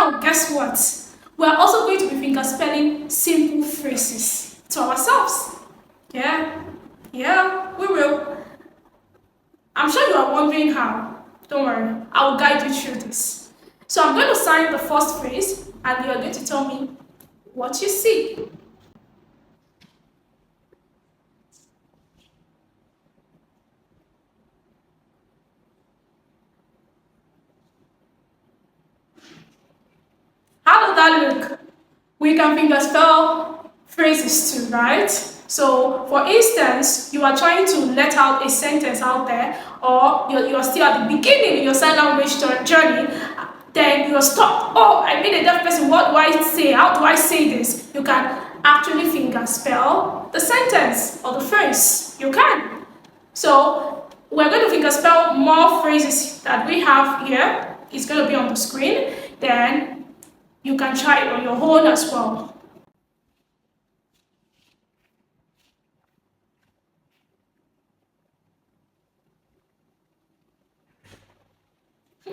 Now, guess what? We're also going to be finger spelling simple phrases to ourselves. Yeah, we will. I'm sure you are wondering how. Don't worry, I will guide you through this. So I'm going to sign the first phrase and you're going to tell me what you see. How does that look? We can fingerspell phrases too, right? So, for instance, you are trying to let out a sentence out there, or you're still at the beginning in your sign language journey, then you're stuck. Oh, I mean a deaf person, what do I say? How do I say this? You can actually fingerspell the sentence or the phrase. You can. So, we're going to fingerspell more phrases that we have here. It's going to be on the screen. Then you can try it on your own as well.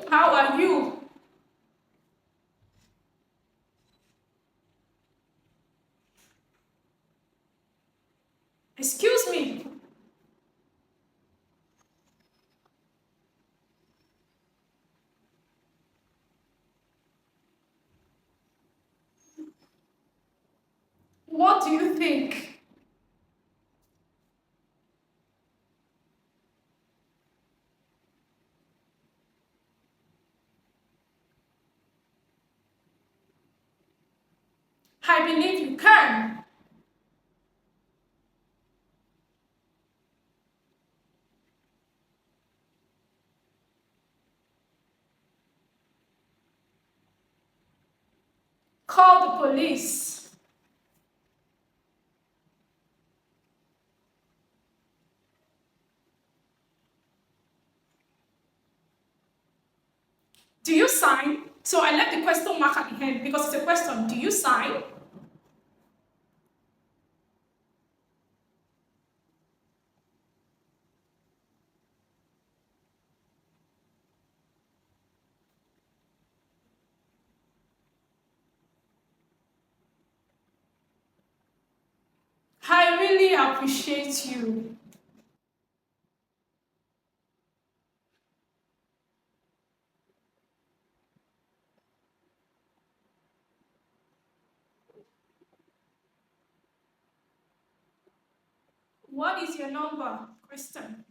How are you? Excuse me. What do you think? I believe you can. Call the police. Do you sign? So I left the question mark at the end because it's a question. Do you sign? I really appreciate you. What is your number? Question.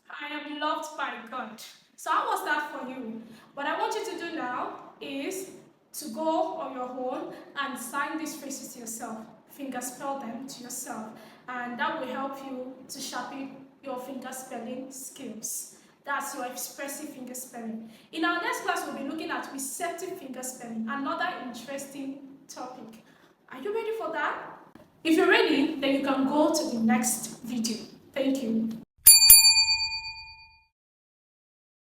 I am loved by God. So how was that for you? What I want you to do now is to go on your own and sign these phrases yourself. Fingerspell them to yourself. And that will help you to sharpen your fingerspelling skills. That's your expressive fingerspelling. In our next class, we'll be looking at receptive fingerspelling, another interesting topic. Are you ready for that? If you're ready, then you can go to the next video. Thank you.